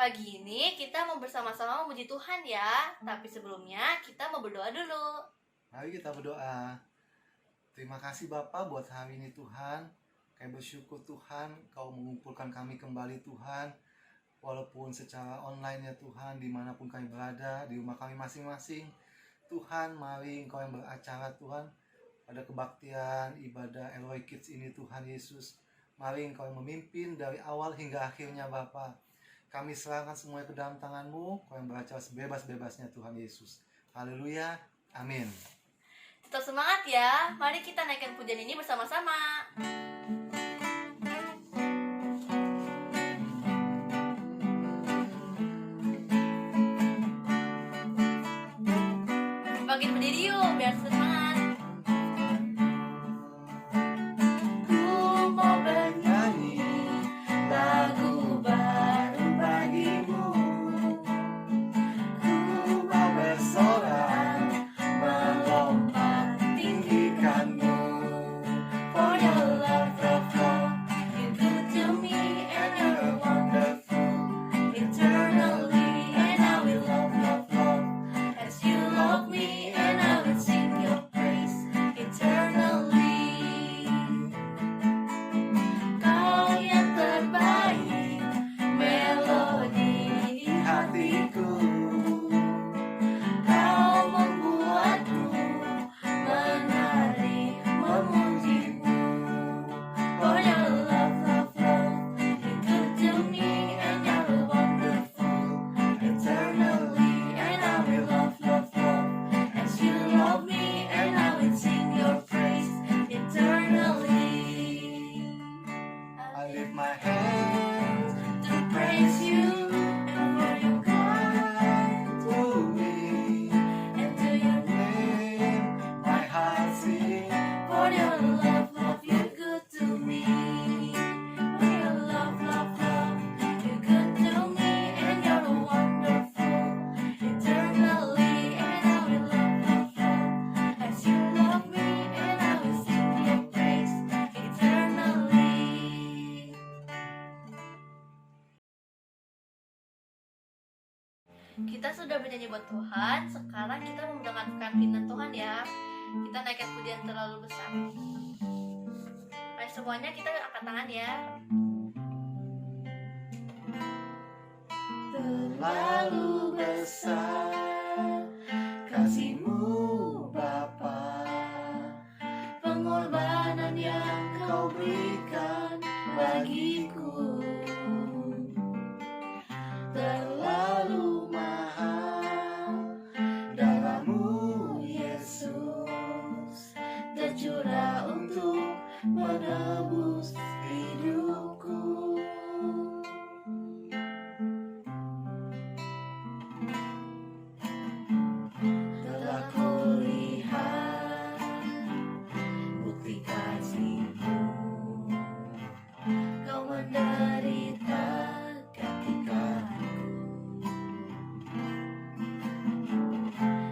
Pagi ini kita mau bersama-sama memuji Tuhan ya. Tapi sebelumnya kita mau berdoa dulu. Mari kita berdoa. Terima kasih Bapa buat hari ini Tuhan. Kami bersyukur Tuhan Kau mengumpulkan kami kembali Tuhan. Walaupun secara online ya Tuhan, dimanapun kami berada, di rumah kami masing-masing. Tuhan, mari Engkau yang beracara Tuhan, pada kebaktian ibadah Elroy Kids ini Tuhan Yesus. Mari Engkau yang memimpin dari awal hingga akhirnya Bapa. Kami serahkan semuanya ke dalam tangan-Mu, Kau yang beracara sebebas-bebasnya Tuhan Yesus. Haleluya, amin. Tetap semangat ya. Mari kita naikkan pujian ini bersama-sama. Bangkit berdiri yuk biar semangat. Ku mau bernyanyi lagu baru bagimu. Ku mau bersorak melompat tinggikanmu. For your love, you're good to me and you're wonderful. Eternally and I will love as you love me and I will sing your praise eternally. Kau yang terbaik, melodi di hatiku. Kau membuatku menari memujimu. For your love, you're good to me and you're wonderful. Eternally and I will love as you love me and I will sing your praise eternally. I lift my hands To praise you and for your kind to me. and to your Name my heart sing. for your love, you're good to me. For your love, you're good to me and you're wonderful. Eternally and I will love as you love me and I will sing your praise eternally. Kita sudah bernyanyi buat Tuhan, sekarang kita mau mendengarkan firman Tuhan ya. Kita naikkan pujian terlalu besar. Mari semuanya kita angkat tangan ya. Terlalu besar kasih-Mu Bapa, Pengorbanan yang Kau berikan bagiku terlalu mahal. Darah-Mu Yesus tercurah untuk menebus hidupku. Telah kulihat bukti kasih-Mu. Kau menderita gantikanku.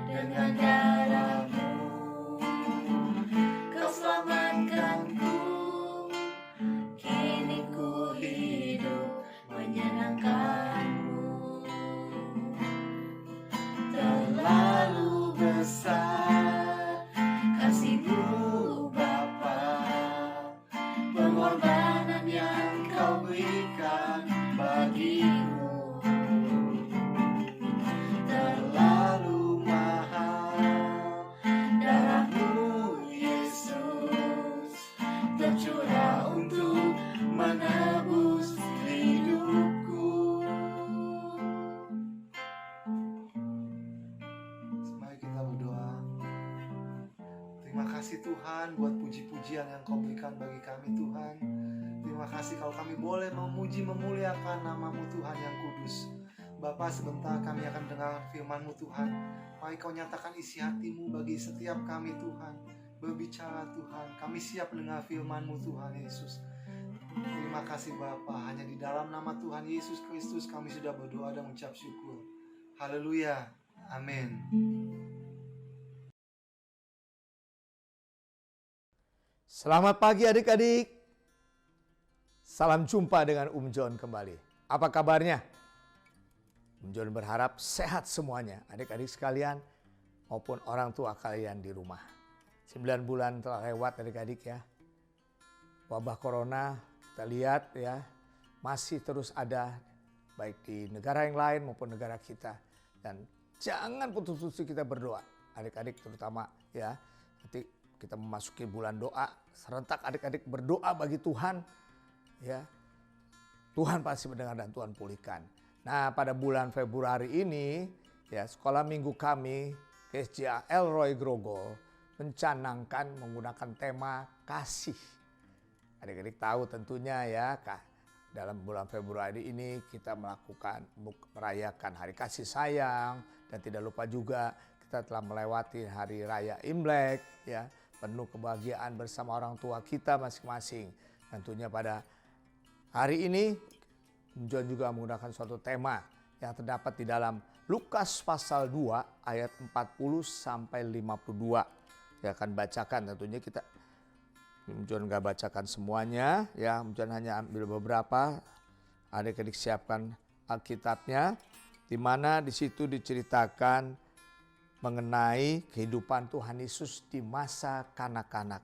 Dengan darah-Mu Kau selamatkanku. Kini ku hidup menyenangkan-Mu. Terlalu besar kasih-Mu Bapa, pengorbanan yang Kau berikan bagiku terlalu mahal. Darah-Mu Yesus tercurah untuk menebus hidupku. Mari kita berdoa. Terima kasih Tuhan buat puji-pujian yang Kau berikan bagi kami Tuhan. Terima kasih kalau kami boleh memuji memuliakan nama-Mu Tuhan yang kudus. Bapa, sebentar kami akan dengar firman-Mu Tuhan. Mari Kau nyatakan isi hati-Mu bagi setiap kami Tuhan. Berbicara Tuhan, kami siap mendengar firman-Mu Tuhan Yesus. Terima kasih Bapa, hanya di dalam nama Tuhan Yesus Kristus kami sudah berdoa dan mengucap syukur. Haleluya, amin. Selamat pagi adik-adik. Salam jumpa dengan John kembali. Apa kabarnya? John berharap sehat semuanya, adik-adik sekalian maupun orang tua kalian di rumah. 9 bulan telah lewat adik-adik ya. Wabah corona kita lihat ya masih terus ada baik di negara yang lain maupun negara kita. Dan jangan putus-putus kita berdoa, adik-adik terutama ya. Nanti kita memasuki bulan doa, serentak adik-adik berdoa bagi Tuhan ya. Tuhan pasti mendengar dan Tuhan pulihkan. Nah, pada bulan Februari ini ya sekolah minggu kami SJA Elroy Grogol mencanangkan menggunakan tema kasih. Adik-adik tahu tentunya ya dalam bulan Februari ini kita merayakan Hari Kasih Sayang dan tidak lupa juga kita telah melewati Hari Raya Imlek ya, penuh kebahagiaan bersama orang tua kita masing-masing. Tentunya pada hari ini John juga menggunakan suatu tema yang terdapat di dalam Lukas pasal 2 ayat 40 sampai 52. Ya akan bacakan tentunya kita. John gak bacakan semuanya ya, John hanya ambil beberapa. Adik-adik siapkan Alkitabnya di mana di situ diceritakan mengenai kehidupan Tuhan Yesus di masa kanak-kanak.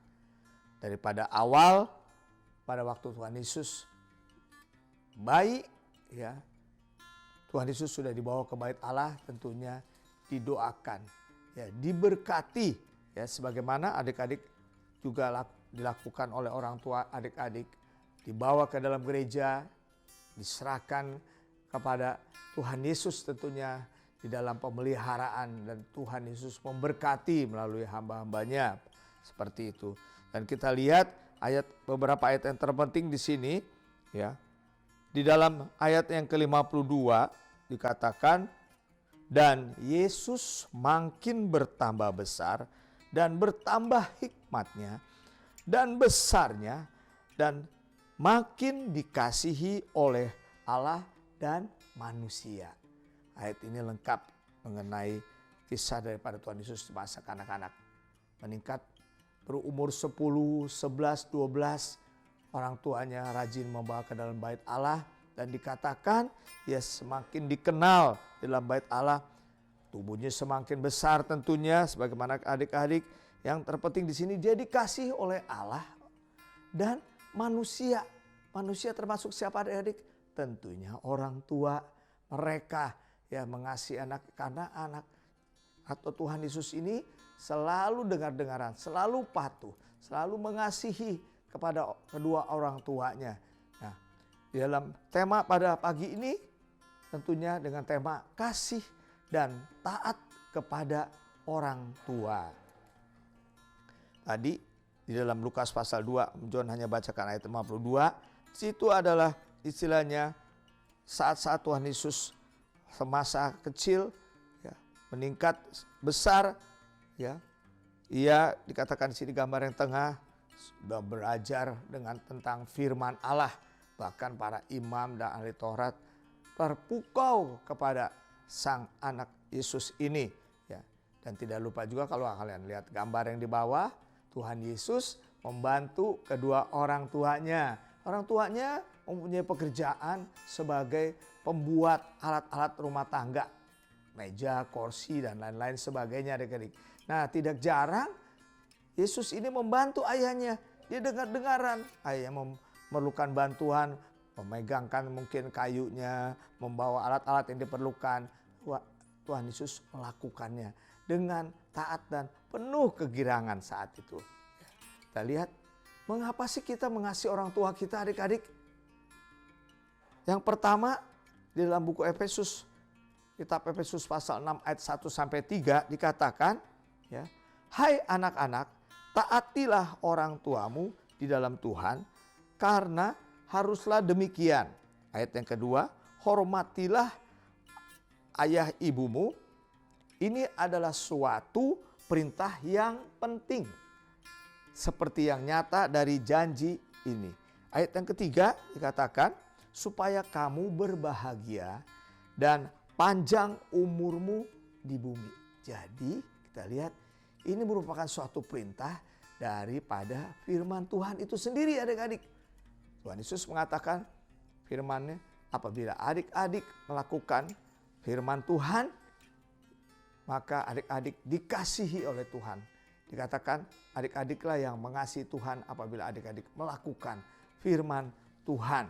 Daripada awal pada waktu Tuhan Yesus bayi ya, Tuhan Yesus sudah dibawa ke bait Allah, tentunya didoakan ya, diberkati ya, sebagaimana adik-adik juga dilakukan oleh orang tua adik-adik, dibawa ke dalam gereja, diserahkan kepada Tuhan Yesus tentunya di dalam pemeliharaan, dan Tuhan Yesus memberkati melalui hamba-hambanya seperti itu. Dan kita lihat beberapa ayat yang terpenting di sini ya. Di dalam ayat yang ke-52 dikatakan, dan Yesus makin bertambah besar dan bertambah hikmatnya dan besarnya dan makin dikasihi oleh Allah dan manusia. Ayat ini lengkap mengenai kisah daripada Tuhan Yesus di masa kanak-kanak. Meningkat berumur 10, 11, 12, orang tuanya rajin membawa ke dalam bait Allah, dan dikatakan ia semakin dikenal di dalam bait Allah. Tubuhnya semakin besar tentunya sebagaimana adik-adik. Yang terpenting di sini dia dikasihi oleh Allah dan manusia. Manusia termasuk siapa adik-adik? Tentunya orang tua mereka ya mengasihi anak, karena anak atau Tuhan Yesus ini selalu dengar-dengaran, selalu patuh, selalu mengasihi kepada kedua orang tuanya. Nah, di dalam tema pada pagi ini tentunya dengan tema kasih dan taat kepada orang tua. Tadi di dalam Lukas pasal 2, John hanya bacakan ayat 52. Situ adalah istilahnya saat-saat Tuhan Yesus semasa kecil ya, meningkat besar ya. Ia dikatakan di sini gambar yang tengah sudah belajar tentang firman Allah. Bahkan para imam dan ahli Taurat terpukau kepada sang anak Yesus ini ya. Dan tidak lupa juga kalau kalian lihat gambar yang di bawah, Tuhan Yesus membantu kedua orang tuanya. Orang tuanya mempunyai pekerjaan sebagai pembuat alat-alat rumah tangga, meja, kursi dan lain-lain sebagainya adik-adik. Nah, tidak jarang Yesus ini membantu ayahnya. Dia dengar-dengaran ayahnya memerlukan bantuan, memegangkan mungkin kayunya, membawa alat-alat yang diperlukan. Tuhan Yesus melakukannya dengan taat dan penuh kegirangan saat itu. Kita lihat, mengapa sih kita mengasihi orang tua kita adik-adik? Yang pertama, di dalam buku Efesus, kitab Efesus pasal 6 ayat 1 sampai 3 dikatakan, ya, hai anak-anak, taatilah orang tuamu di dalam Tuhan, karena haruslah demikian. Ayat yang kedua, hormatilah ayah ibumu. Ini adalah suatu perintah yang penting, seperti yang nyata dari janji ini. Ayat yang ketiga dikatakan, supaya kamu berbahagia dan panjang umurmu di bumi. Jadi kita lihat ini merupakan suatu perintah daripada firman Tuhan itu sendiri adik-adik. Tuhan Yesus mengatakan firman-Nya, apabila adik-adik melakukan firman Tuhan, maka adik-adik dikasihi oleh Tuhan. Dikatakan adik-adiklah yang mengasihi Tuhan apabila adik-adik melakukan firman Tuhan.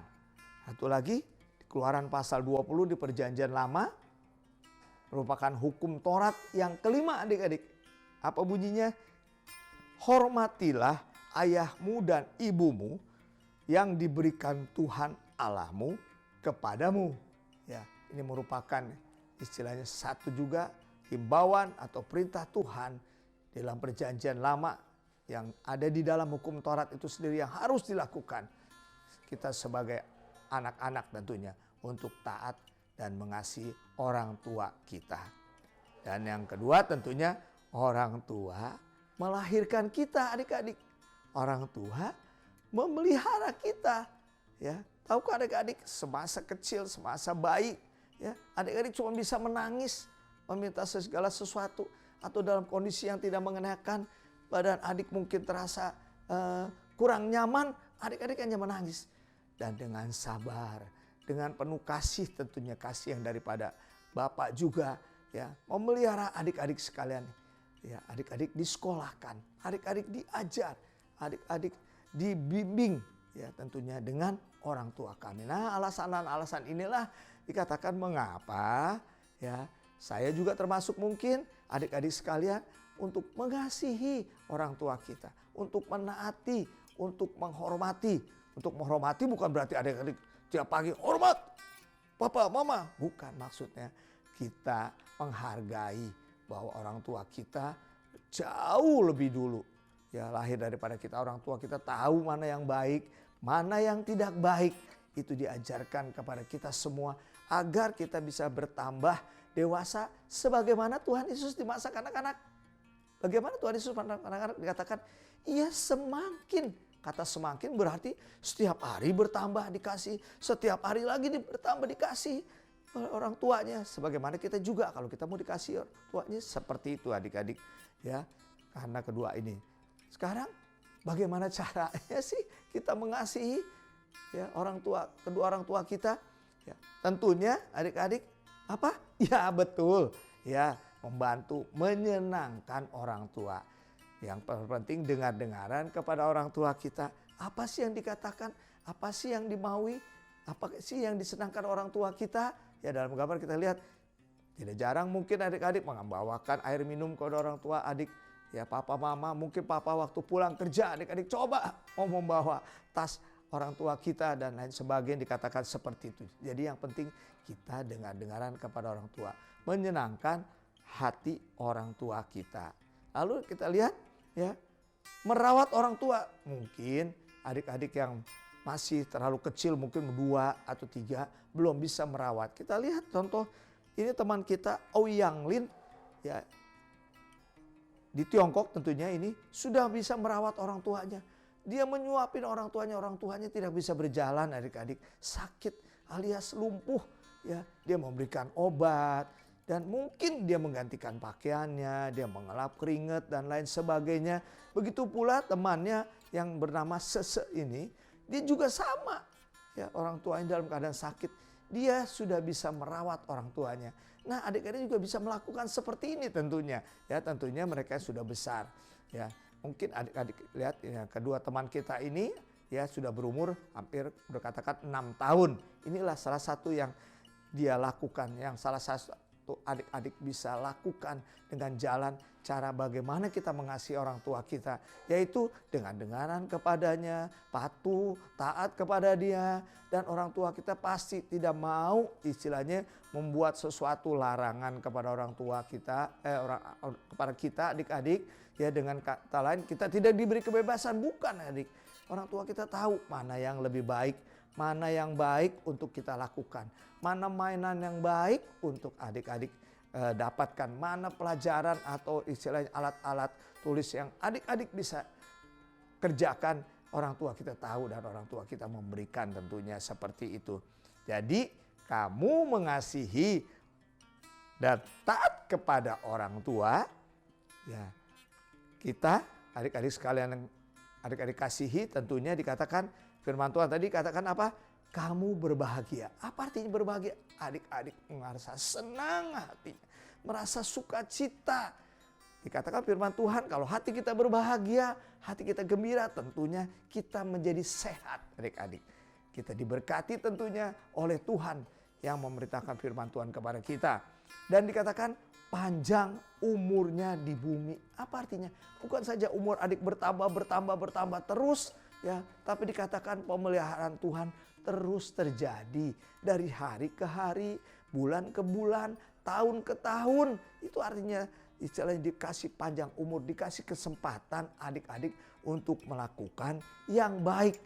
Satu lagi, di Keluaran pasal 20 di Perjanjian Lama, merupakan hukum Taurat yang kelima adik-adik. Apa bunyinya? Hormatilah ayahmu dan ibumu yang diberikan Tuhan Allahmu kepadamu. Ya, ini merupakan istilahnya satu juga himbauan atau perintah Tuhan dalam Perjanjian Lama yang ada di dalam hukum Taurat itu sendiri yang harus dilakukan. Kita sebagai anak-anak tentunya untuk taat dan mengasihi orang tua kita. Dan yang kedua tentunya orang tua melahirkan kita adik-adik. Orang tua memelihara kita. Ya, tahukah adik-adik semasa kecil, semasa bayi, ya, adik-adik cuma bisa menangis, meminta segala sesuatu, atau dalam kondisi yang tidak mengenakan, badan adik mungkin terasa kurang nyaman, adik-adik hanya menangis. Dan dengan sabar, dengan penuh kasih tentunya, kasih yang daripada Bapak juga, ya, memelihara adik-adik sekalian. Ya, adik-adik disekolahkan, adik-adik diajar, adik-adik dibimbing, ya, tentunya dengan orang tua kami. Nah, alasan-alasan inilah dikatakan mengapa, ya, saya juga termasuk mungkin adik-adik sekalian untuk mengasihi orang tua kita, untuk menaati, untuk menghormati. Untuk menghormati bukan berarti adik-adik tiap pagi hormat papa, mama. Bukan, maksudnya kita menghargai bahwa orang tua kita jauh lebih dulu, ya, lahir daripada kita. Orang tua kita tahu mana yang baik, mana yang tidak baik. Itu diajarkan kepada kita semua agar kita bisa bertambah dewasa sebagaimana Tuhan Yesus di masa kanak-kanak. Bagaimana Tuhan Yesus pada kanak-kanak dikatakan, ia semakin. Kata semakin berarti setiap hari bertambah dikasih, setiap hari lagi bertambah dikasih oleh orang tuanya. Sebagaimana kita juga kalau kita mau dikasih orang tuanya seperti itu adik-adik, ya. Karena kedua ini. Sekarang bagaimana caranya sih kita mengasihi, ya, orang tua, kedua orang tua kita? Ya, tentunya adik-adik apa? Ya, betul, ya, membantu menyenangkan orang tua. Yang terpenting dengar-dengaran kepada orang tua kita. Apa sih yang dikatakan? Apa sih yang dimaui? Apa sih yang disenangkan orang tua kita? Ya, dalam gambar kita lihat tidak jarang mungkin adik-adik membawakan air minum kepada orang tua adik. Ya, papa mama, mungkin papa waktu pulang kerja adik-adik coba mau membawa tas orang tua kita dan lain sebagainya, dikatakan seperti itu. Jadi yang penting kita dengar-dengaran kepada orang tua, menyenangkan hati orang tua kita. Lalu kita lihat, ya, merawat orang tua. Mungkin adik-adik yang masih terlalu kecil, mungkin 2 atau 3 belum bisa merawat. Kita lihat contoh ini teman kita Ouyang Lin, ya, di Tiongkok tentunya ini sudah bisa merawat orang tuanya. Dia menyuapin orang tuanya tidak bisa berjalan adik-adik, sakit alias lumpuh, ya. Dia memberikan obat. Dan mungkin dia menggantikan pakaiannya, dia mengelap keringat dan lain sebagainya. Begitu pula temannya yang bernama Sese ini, dia juga sama. Ya, orang tuanya dalam keadaan sakit, dia sudah bisa merawat orang tuanya. Nah, adik-adik juga bisa melakukan seperti ini tentunya. Ya, tentunya mereka sudah besar. Ya, mungkin adik-adik lihat, ya, kedua teman kita ini, ya, sudah berumur hampir berkatakan 6 tahun. Inilah salah satu yang dia lakukan, yang salah satu adik-adik bisa lakukan dengan jalan cara bagaimana kita mengasihi orang tua kita, yaitu dengan dengaran kepadanya, patuh, taat kepada dia, dan orang tua kita pasti tidak mau istilahnya membuat sesuatu larangan kepada orang tua kita, kepada kita adik-adik, ya, dengan kata lain kita tidak diberi kebebasan, bukan adik. Orang tua kita tahu mana yang lebih baik, mana yang baik untuk kita lakukan, mana mainan yang baik untuk adik-adik dapatkan, mana pelajaran atau istilahnya alat-alat tulis yang adik-adik bisa kerjakan. Orang tua kita tahu dan orang tua kita memberikan tentunya seperti itu. Jadi kamu mengasihi dan taat kepada orang tua, ya, kita adik-adik sekalian yang adik-adik kasihi tentunya dikatakan firman Tuhan tadi katakan apa? kamu berbahagia. Apa artinya berbahagia? Adik-adik merasa senang hatinya, merasa sukacita. Dikatakan firman Tuhan, kalau hati kita berbahagia, hati kita gembira, tentunya kita menjadi sehat, adik-adik. Kita diberkati tentunya oleh Tuhan yang memerintahkan firman Tuhan kepada kita. Dan dikatakan panjang umurnya di bumi. Apa artinya? Bukan saja umur adik bertambah terus, ya, tapi dikatakan pemeliharaan Tuhan terus terjadi dari hari ke hari, bulan ke bulan, tahun ke tahun. Itu artinya istilahnya dikasih panjang umur, dikasih kesempatan adik-adik untuk melakukan yang baik.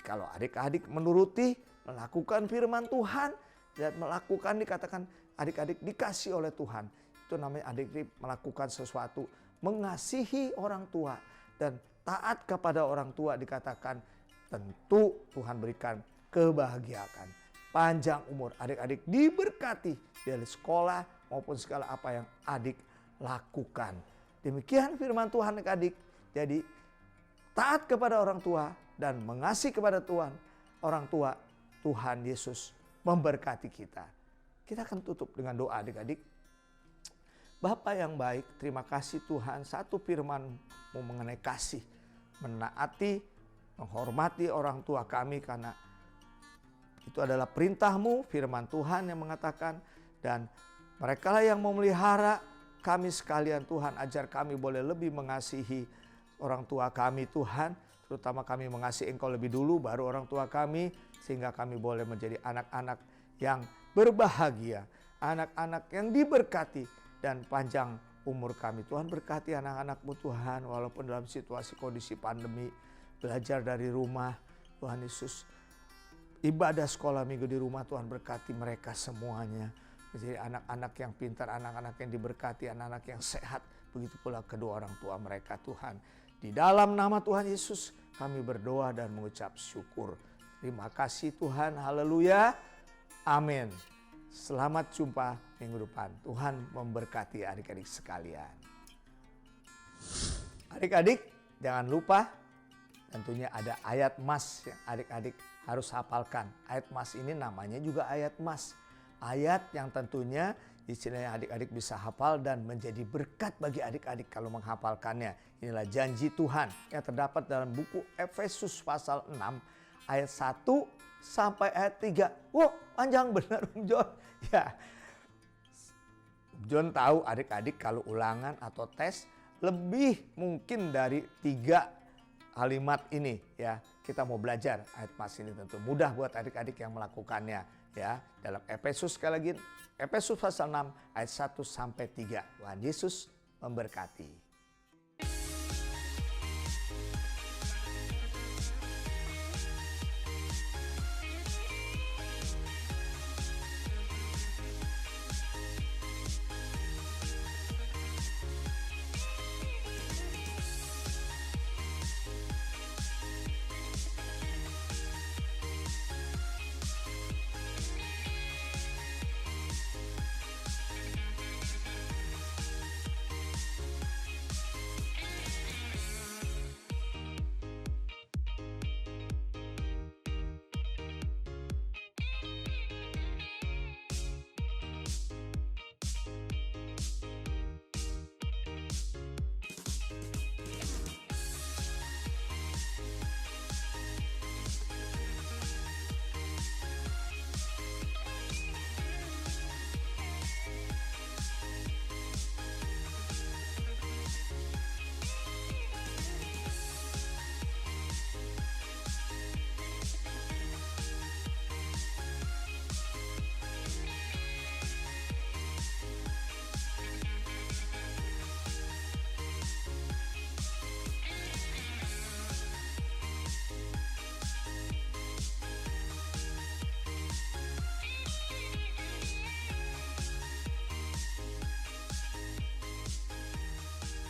Kalau adik-adik menuruti, melakukan firman Tuhan dan melakukan, dikatakan adik-adik dikasih oleh Tuhan. Itu namanya adik-adik melakukan sesuatu, mengasihi orang tua dan taat kepada orang tua, dikatakan tentu Tuhan berikan kebahagiaan, panjang umur. Adik-adik diberkati dari sekolah maupun segala apa yang adik lakukan. Demikian firman Tuhan adik-adik. Jadi taat kepada orang tua dan mengasihi kepada Tuhan, orang tua, Tuhan Yesus memberkati kita. Kita akan tutup dengan doa adik-adik. Bapa yang baik, terima kasih Tuhan, satu firman-Mu mengenai kasih, menaati, menghormati orang tua kami karena itu adalah perintah-Mu, firman Tuhan yang mengatakan, dan merekalah yang memelihara kami sekalian Tuhan. Ajar kami boleh lebih mengasihi orang tua kami Tuhan, terutama kami mengasihi Engkau lebih dulu baru orang tua kami, sehingga kami boleh menjadi anak-anak yang berbahagia, anak-anak yang diberkati dan panjang umur kami. Tuhan berkati anak-anak-Mu Tuhan, walaupun dalam situasi kondisi pandemi, belajar dari rumah. Tuhan Yesus, ibadah sekolah minggu di rumah, Tuhan berkati mereka semuanya. Menjadi anak-anak yang pintar, anak-anak yang diberkati, anak-anak yang sehat. Begitu pula kedua orang tua mereka Tuhan. Di dalam nama Tuhan Yesus kami berdoa dan mengucap syukur. Terima kasih Tuhan, haleluya, amin. Selamat jumpa minggu depan. Tuhan memberkati adik-adik sekalian. Adik-adik jangan lupa, tentunya ada ayat mas yang adik-adik harus hafalkan. Ayat mas ini namanya juga ayat mas. Ayat yang tentunya istilahnya adik-adik bisa hafal dan menjadi berkat bagi adik-adik kalau menghafalkannya. Inilah janji Tuhan yang terdapat dalam buku Efesus pasal 6 ayat 1 sampai ayat 3. Wow, panjang benar John. Ya, John tahu adik-adik kalau ulangan atau tes lebih mungkin dari 3 kalimat ini ya. Kita mau belajar ayat mas ini, tentu mudah buat adik-adik yang melakukannya ya. Dalam Efesus, sekali lagi Efesus pasal 6 ayat 1 sampai 3. Tuhan Yesus memberkati.